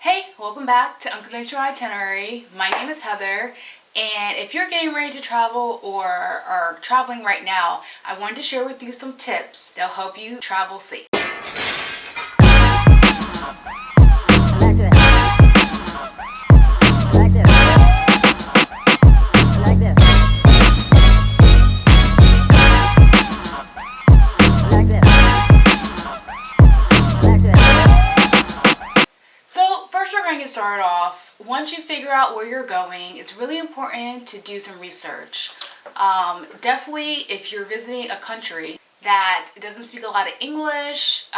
Hey, welcome back to Unconventional Itinerary. My name is Heather, and if you're getting ready to travel or are traveling right now, I wanted to share with you some tips that'll help you travel safe. So first we're going to get started off. Once you figure out where you're going, it's really important to do some research. Definitely if you're visiting a country that doesn't speak a lot of English,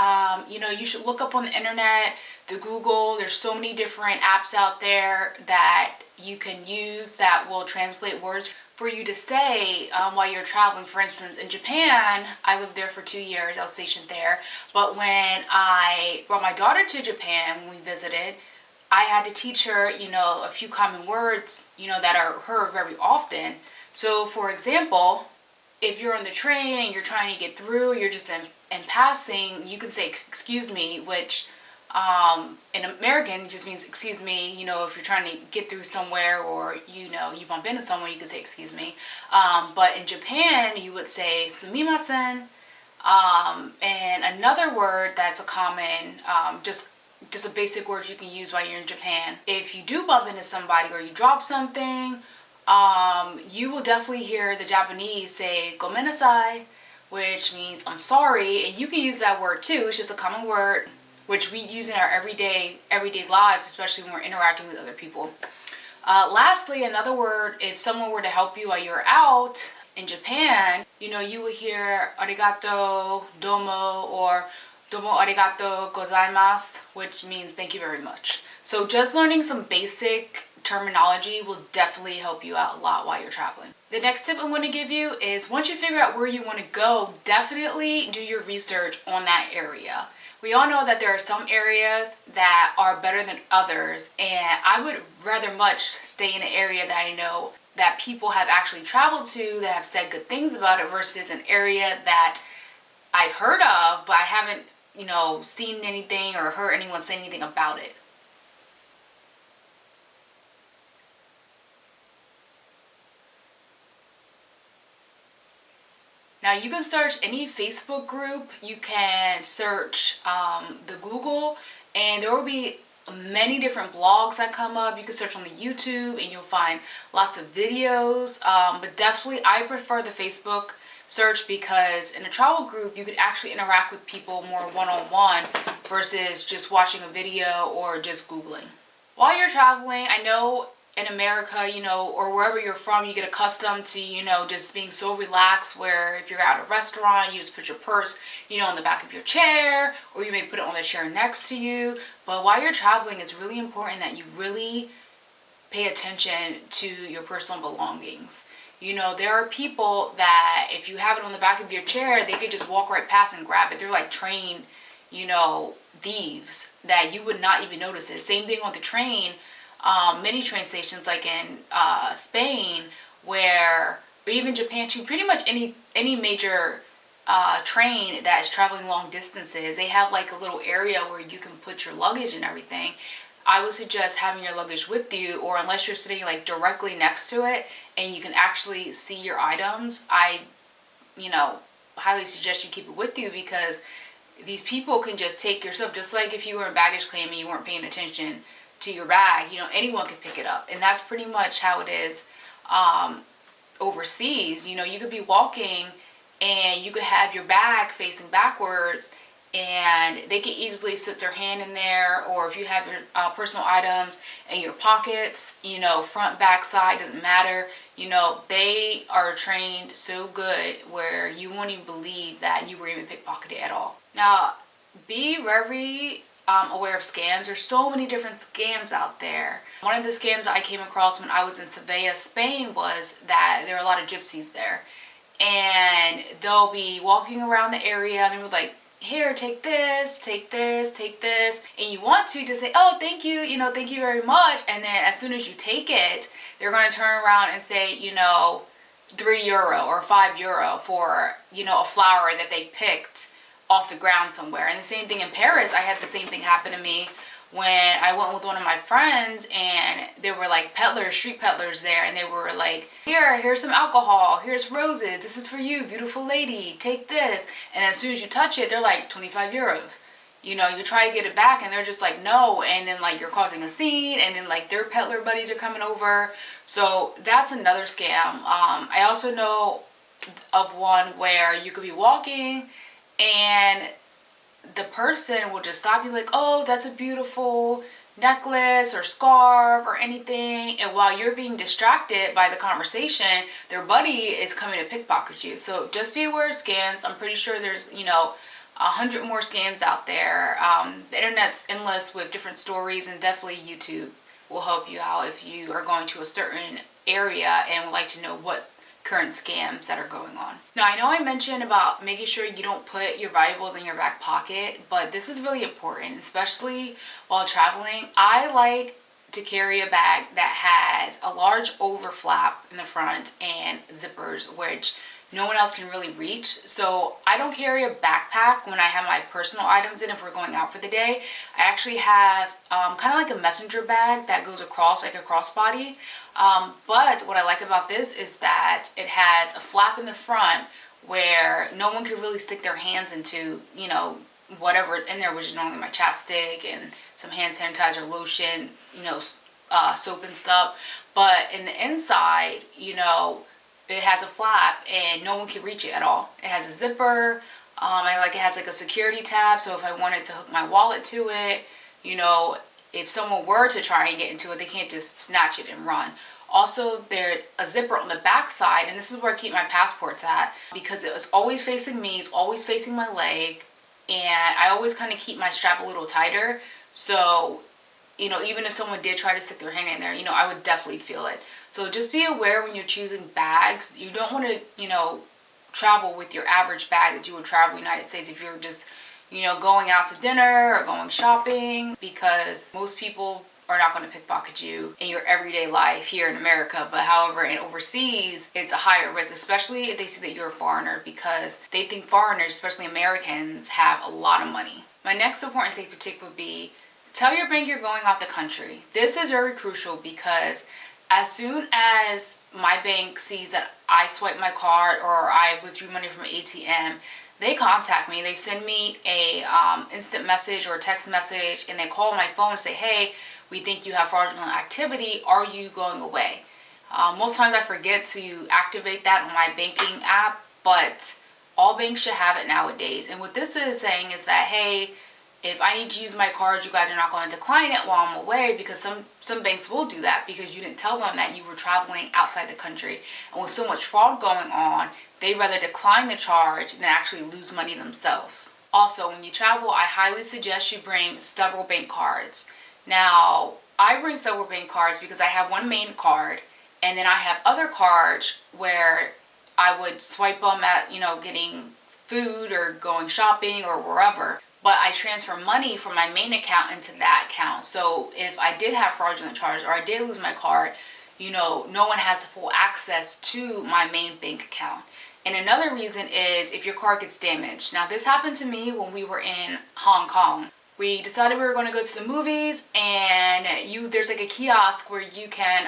you should look up on the internet, the Google. There's so many different apps out there that you can use that will translate words for you to say while you're traveling. For instance, in Japan, I lived there for 2 years. I was stationed there. But when I brought my daughter to Japan, when we visited, I had to teach her, a few common words, that are heard very often. So, for example, if you're on the train and you're trying to get through, you're just in passing, you can say excuse me, which in American just means excuse me. If you're trying to get through somewhere or you bump into someone, you can say excuse me. But in Japan, you would say sumimasen. And another word that's a common, just a basic word you can use while you're in Japan. If you do bump into somebody or you drop something, you will definitely hear the Japanese say "gomenasai," which means I'm sorry, and you can use that word too. It's just a common word which we use in our everyday lives, especially when we're interacting with other people. Lastly, another word, if someone were to help you while you're out in Japan, you would hear arigato, domo, or domo arigato gozaimasu, which means thank you very much. So just learning some basic terminology will definitely help you out a lot while you're traveling. The next tip I'm going to give you is once you figure out where you want to go, definitely do your research on that area. We all know that there are some areas that are better than others, and I would rather much stay in an area that I know that people have actually traveled to, that have said good things about it, versus an area that I've heard of, but I haven't, seen anything or heard anyone say anything about it. Now you can search any Facebook group, you can search the Google, and there will be many different blogs that come up. You can search on the YouTube and you'll find lots of videos, but definitely I prefer the Facebook search because in a travel group you could actually interact with people more one-on-one versus just watching a video or just Googling. While you're traveling, I know in America, or wherever you're from, you get accustomed to, just being so relaxed where if you're at a restaurant, you just put your purse, on the back of your chair, or you may put it on the chair next to you. But while you're traveling, it's really important that you really pay attention to your personal belongings. There are people that if you have it on the back of your chair, they could just walk right past and grab it. They're like trained, thieves that you would not even notice it. Same thing on the train. Many train stations like in Spain, or even Japan too, pretty much any major train that is traveling long distances, they have like a little area where you can put your luggage and everything. I would suggest having your luggage with you, or unless you're sitting like directly next to it and you can actually see your items, I highly suggest you keep it with you, because these people can just take your stuff, just like if you were in baggage claim and you weren't paying attention to your bag, anyone could pick it up. And that's pretty much how it is overseas. You could be walking and you could have your bag facing backwards and they can easily slip their hand in there, or if you have your personal items in your pockets, front, back, side, doesn't matter. They are trained so good where you won't even believe that you were even pickpocketed at all. Now, be very aware of scams. There's so many different scams out there. One of the scams I came across when I was in Sevilla, Spain, was that there are a lot of gypsies there, and they'll be walking around the area and they're like, here, take this, take this, take this, and you want to just say, oh, thank you, thank you very much, and then as soon as you take it, they're going to turn around and say, €3 or €5 for, a flower that they picked off the ground somewhere. And the same thing in Paris, I had the same thing happen to me when I went with one of my friends and there were like peddlers, street peddlers there, and they were like, here's some alcohol, here's roses, this is for you, beautiful lady, take this. And as soon as you touch it, they're like 25 euros. You know, you try to get it back and they're just like, no. And then like you're causing a scene, and then like their peddler buddies are coming over. So that's another scam. I also know of one where you could be walking and the person will just stop you like, oh, that's a beautiful necklace or scarf or anything. And while you're being distracted by the conversation, their buddy is coming to pickpocket you. So just be aware of scams. I'm pretty sure there's, you know, 100 more scams out there. The internet's endless with different stories, and definitely YouTube will help you out if you are going to a certain area and would like to know what current scams that are going on. Now, I know I mentioned about making sure you don't put your valuables in your back pocket, but this is really important, especially while traveling. I like to carry a bag that has a large overflap in the front and zippers, which no one else can really reach. So I don't carry a backpack when I have my personal items in if we're going out for the day. I actually have kind of like a messenger bag that goes across, like a crossbody. But what I like about this is that it has a flap in the front where no one can really stick their hands into, you know, whatever is in there, which is normally my chapstick and some hand sanitizer, lotion, you know, soap and stuff. But in the inside, you know, it has a flap and no one can reach it at all. It has a zipper. It has like a security tab, so if I wanted to hook my wallet to it, you know, if someone were to try and get into it, they can't just snatch it and run. Also, there's a zipper on the back side, and this is where I keep my passports at, because it was always facing me, it's always facing my leg, and I always kind of keep my strap a little tighter. So, you know, even if someone did try to stick their hand in there, you know, I would definitely feel it. So just be aware when you're choosing bags. You don't want to, you know, travel with your average bag that you would travel in the United States if you're just, you know, going out to dinner or going shopping, because most people are not going to pickpocket you in your everyday life here in America. But however, in overseas, it's a higher risk, especially if they see that you're a foreigner, because they think foreigners, especially Americans, have a lot of money. My next important safety tip would be, tell your bank you're going out the country. This is very crucial because as soon as my bank sees that I swipe my card or I withdrew money from an ATM, they contact me. They send me a instant message or a text message, and they call my phone and say, hey, we think you have fraudulent activity. Are you going away? Most times I forget to activate that on my banking app, but all banks should have it nowadays. And what this is saying is that, hey, if I need to use my card, you guys are not going to decline it while I'm away, because some banks will do that because you didn't tell them that you were traveling outside the country. And with so much fraud going on, they rather decline the charge than actually lose money themselves. Also, when you travel, I highly suggest you bring several bank cards. Now, I bring several bank cards because I have one main card, and then I have other cards where I would swipe them at, you know, getting food or going shopping or wherever. But I transfer money from my main account into that account. So if I did have fraudulent charges or I did lose my card, you know, no one has full access to my main bank account. And another reason is if your card gets damaged. Now, this happened to me when we were in Hong Kong. We decided we were going to go to the movies, and there's like a kiosk where you can,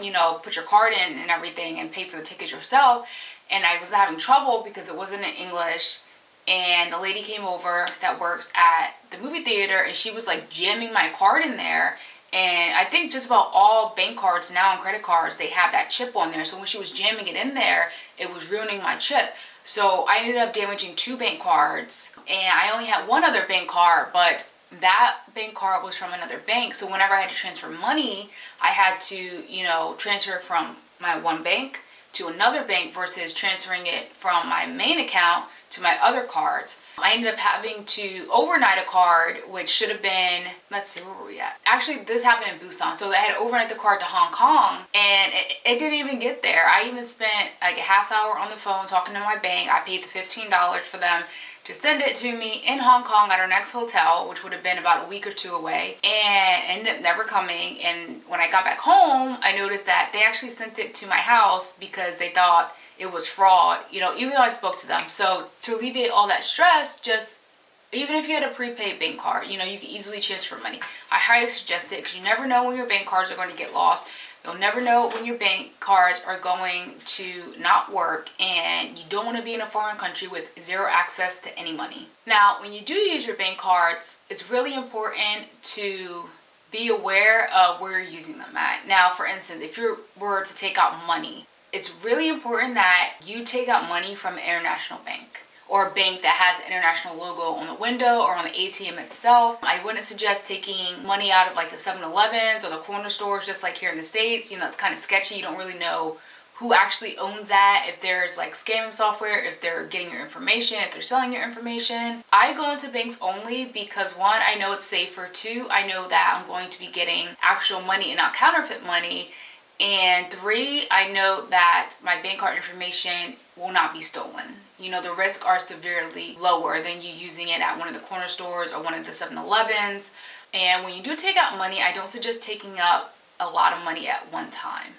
you know, put your card in and everything and pay for the tickets yourself. And I was having trouble because it wasn't in English. And the lady came over that works at the movie theater, and she was like jamming my card in there. And I think just about all bank cards now and credit cards, they have that chip on there. So when she was jamming it in there, it was ruining my chip. So I ended up damaging 2 bank cards, and I only had one other bank card, but that bank card was from another bank. So whenever I had to transfer money, I had to, you know, transfer from my one bank to another bank versus transferring it from my main account to my other cards. I ended up having to overnight a card, which should have been, let's see, where were we at? Actually, this happened in Busan. So I had to overnight the card to Hong Kong, and it didn't even get there. I even spent like a half hour on the phone talking to my bank. I paid the $15 for them to send it to me in Hong Kong at our next hotel, which would have been about a week or 2 away, and ended up never coming. And when I got back home, I noticed that they actually sent it to my house because they thought it was fraud, you know, even though I spoke to them. So to alleviate all that stress, just even if you had a prepaid bank card, you know, you can easily transfer money. I highly suggest it because you never know when your bank cards are going to get lost. You'll never know when your bank cards are going to not work, and you don't want to be in a foreign country with zero access to any money. Now, when you do use your bank cards, it's really important to be aware of where you're using them at. Now, for instance, if you were to take out money, it's really important that you take out money from an international bank, or a bank that has an international logo on the window or on the ATM itself. I wouldn't suggest taking money out of like the 7-Elevens or the corner stores, just like here in the States. You know, it's kind of sketchy. You don't really know who actually owns that, if there's like scamming software, if they're getting your information, if they're selling your information. I go into banks only because, one, I know it's safer. Two, I know that I'm going to be getting actual money and not counterfeit money. And three, I know that my bank card information will not be stolen. You know, the risks are severely lower than you using it at one of the corner stores or one of the 7-Elevens. And when you do take out money, I don't suggest taking out a lot of money at one time.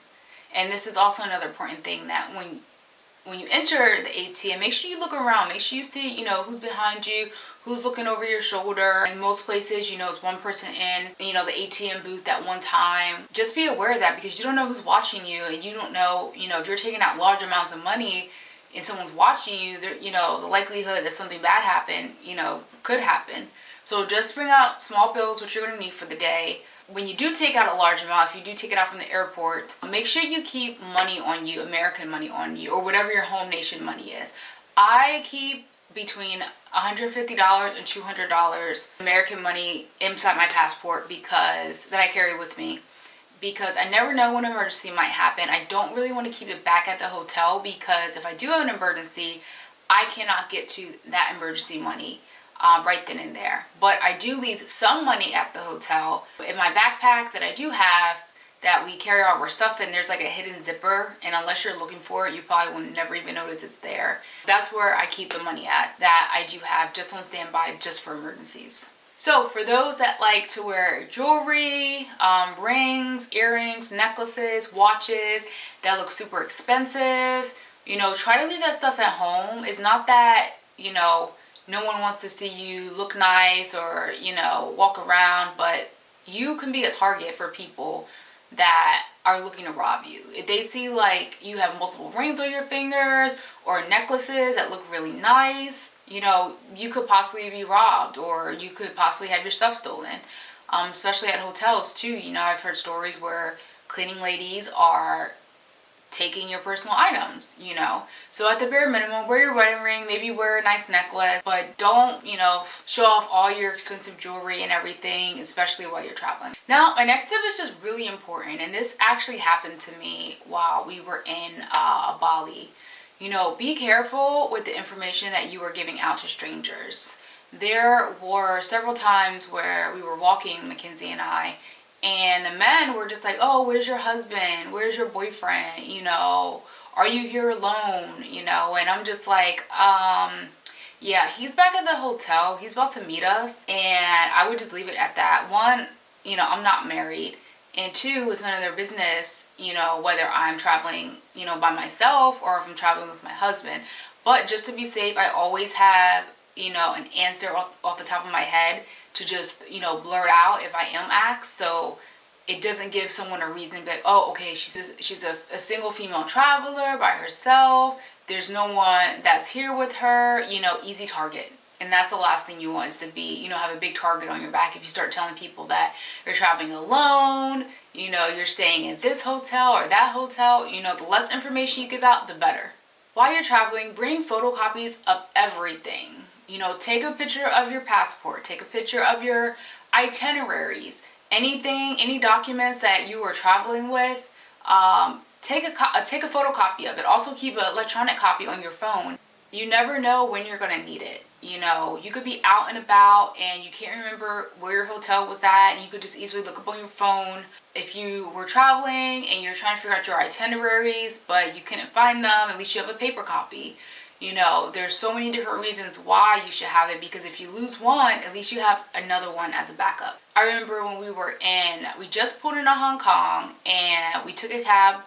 And this is also another important thing, that when you enter the ATM, make sure you look around. Make sure you see, you know, who's behind you, who's looking over your shoulder. In most places, you know, it's one person in, you know, the ATM booth at one time. Just be aware of that, because you don't know who's watching you, and you don't know, you know, if you're taking out large amounts of money and someone's watching you, you know, the likelihood that something bad happened, you know, could happen. So just bring out small bills, which you're going to need for the day. When you do take out a large amount, if you do take it out from the airport, make sure you keep money on you, American money on you, or whatever your home nation money is. I keep between $150 and $200 American money inside my passport, because that I carry with me, because I never know when an emergency might happen. I don't really want to keep it back at the hotel, because if I do have an emergency, I cannot get to that emergency money right then and there. But I do leave some money at the hotel. In my backpack that I do have, that we carry all our stuff in, there's like a hidden zipper, and unless you're looking for it, you probably will never even notice it's there. That's where I keep the money at, that I do have just on standby, just for emergencies. So for those that like to wear jewelry, rings, earrings, necklaces, watches that look super expensive, you know, try to leave that stuff at home. It's not that, you know, no one wants to see you look nice or, you know, walk around, but you can be a target for people that are looking to rob you. If they see like you have multiple rings on your fingers or necklaces that look really nice, you know, you could possibly be robbed, or you could possibly have your stuff stolen. Especially at hotels too. You know, I've heard stories where cleaning ladies are taking your personal items, you know. So at the bare minimum, wear your wedding ring, maybe wear a nice necklace, but don't, you know, show off all your expensive jewelry and everything, especially while you're traveling. Now, my next tip is just really important, and this actually happened to me while we were in Bali. You know, be careful with the information that you are giving out to strangers. There were several times where we were walking, Mackenzie and I, and the men were just like, oh, where's your husband? Where's your boyfriend? You know, are you here alone? You know, and I'm just like, yeah, he's back at the hotel. He's about to meet us. And I would just leave it at that. One, you know, I'm not married. And two, it's none of their business, you know, whether I'm traveling, you know, by myself or if I'm traveling with my husband. But just to be safe, I always have, you know, an answer off the top of my head to just, you know, blurt out if I am asked, so it doesn't give someone a reason to be like, oh, okay, she's a single female traveler by herself, there's no one that's here with her, you know, easy target. And that's the last thing you want, is to be, you know, have a big target on your back. If you start telling people that you're traveling alone, you know, you're staying at this hotel or that hotel, you know, the less information you give out, the better. While you're traveling, bring photocopies of everything. You know, take a picture of your passport, take a picture of your itineraries, anything, any documents that you are traveling with, take a photocopy of it. Also keep an electronic copy on your phone. You never know when you're going to need it. You know, you could be out and about and you can't remember where your hotel was at, and you could just easily look up on your phone. If you were traveling and you're trying to figure out your itineraries but you couldn't find them, at least you have a paper copy. You know, there's so many different reasons why you should have it, because if you lose one, at least you have another one as a backup. I remember when we just pulled into Hong Kong and we took a cab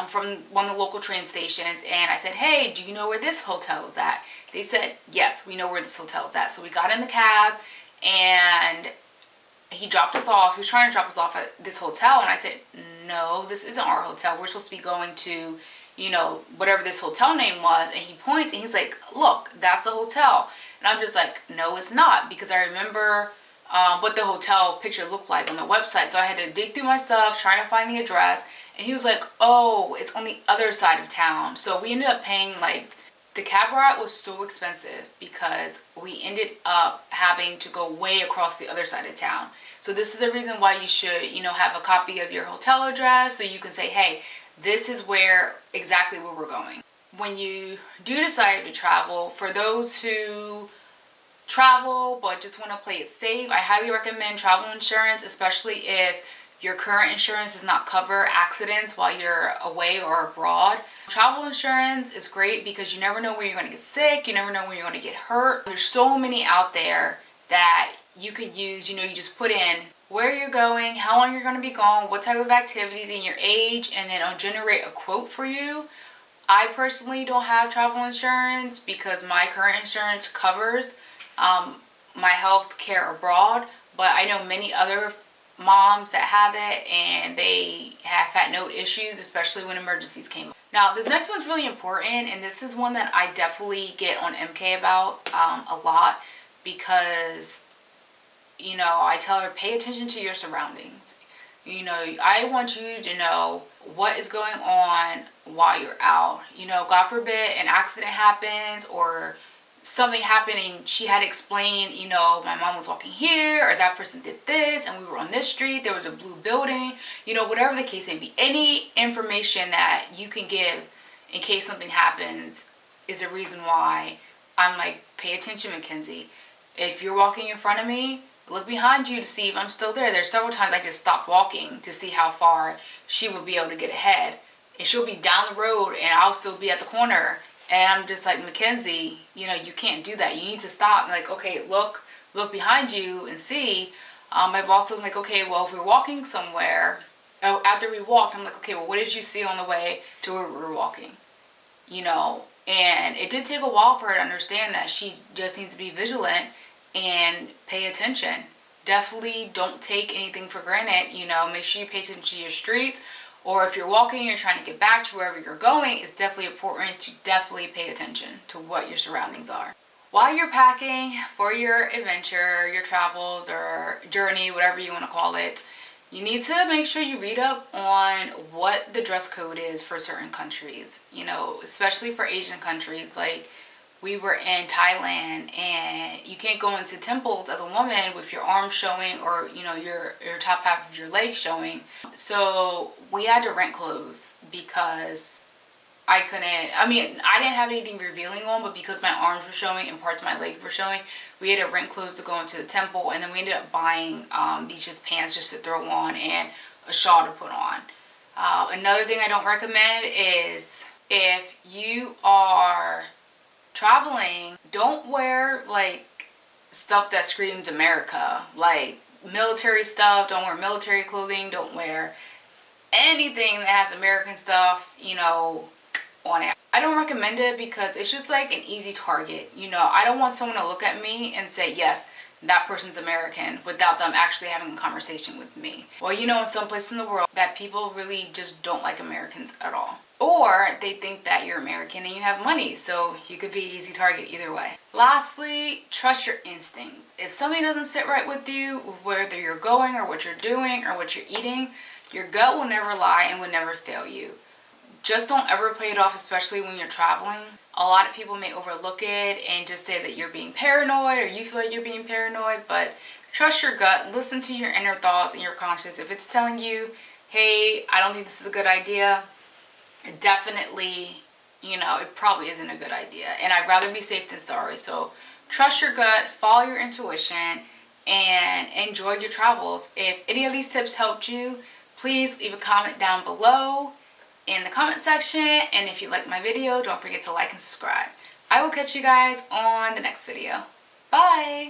from one of the local train stations, and I said, hey, do you know where this hotel is at? They said, yes, we know where this hotel is at. So we got in the cab, and he dropped us off. He was trying to drop us off at this hotel, and I said, no, this isn't our hotel. We're supposed to be going to, you know, whatever this hotel name was. And he points and he's like, look, that's the hotel. And I'm just like, no, it's not, because I remember what the hotel picture looked like on the website. So I had to dig through my stuff, trying to find the address. And he was like, oh, it's on the other side of town. So we ended up paying, like, the cab ride was so expensive because we ended up having to go way across the other side of town. So this is the reason why you should, you know, have a copy of your hotel address so you can say, hey, this is exactly where we're going. When you do decide to travel, for those who travel but just want to play it safe, I highly recommend travel insurance, especially if your current insurance does not cover accidents while you're away or abroad. Travel insurance is great because you never know where you're going to get sick, you never know where you're going to get hurt. There's so many out there that you could use. You know, you just put in where you're going, how long you're going to be gone, what type of activities, and your age, and then it'll generate a quote for you. I personally don't have travel insurance because my current insurance covers my health care abroad, but I know many other moms that have it and they have had no issues, especially when emergencies came up. Now, this next one's really important, and this is one that I definitely get on MK about a lot because, you know, I tell her, pay attention to your surroundings. You know, I want you to know what is going on while you're out. You know, God forbid an accident happens or something happened and she had to explain, you know, my mom was walking here or that person did this and we were on this street, there was a blue building, you know, whatever the case may be. Any information that you can give in case something happens is a reason why I'm like, pay attention, Mackenzie. If you're walking in front of me, look behind you to see if I'm still there. There's several times I just stopped walking to see how far she would be able to get ahead. And she'll be down the road and I'll still be at the corner. And I'm just like, Mackenzie, you know, you can't do that. You need to stop. And like, okay, look behind you and see. I've also been like, okay, well, if we're walking somewhere, after we walked, I'm like, okay, well, what did you see on the way to where we were walking? You know, and it did take a while for her to understand that she just needs to be vigilant and pay attention. Definitely don't take anything for granted. You know, make sure you pay attention to your streets. Or if you're walking, you're trying to get back to wherever you're going, it's definitely important to definitely pay attention to what your surroundings are. While you're packing for your adventure, your travels, or journey, whatever you want to call it, you need to make sure you read up on what the dress code is for certain countries. You know, especially for Asian countries. Like, we were in Thailand and you can't go into temples as a woman with your arms showing or, you know, your top half of your leg showing. So we had to rent clothes because I didn't have anything revealing on, but because my arms were showing and parts of my legs were showing, we had to rent clothes to go into the temple. And then we ended up buying these just pants just to throw on and a shawl to put on. Another thing I don't recommend is if you are traveling, don't wear like stuff that screams America, like military stuff. Don't wear military clothing. Don't wear anything that has American stuff, you know, on it. I don't recommend it because it's just like an easy target. You know, I don't want someone to look at me and say, yes, that person's American, without them actually having a conversation with me. Well, you know, in some places in the world that people really just don't like Americans at all. Or they think that you're American and you have money, so you could be an easy target either way. Lastly, trust your instincts. If something doesn't sit right with you, whether you're going or what you're doing or what you're eating, your gut will never lie and will never fail you. Just don't ever play it off, especially when you're traveling. A lot of people may overlook it and just say that you're being paranoid or you feel like you're being paranoid, but trust your gut. Listen to your inner thoughts and your conscience. If it's telling you, hey, I don't think this is a good idea, definitely, you know, it probably isn't a good idea. And I'd rather be safe than sorry. So trust your gut, follow your intuition, and enjoy your travels. If any of these tips helped you, please leave a comment down below in the comment section. And if you like my video, don't forget to like and subscribe. I will catch you guys on the next video. Bye!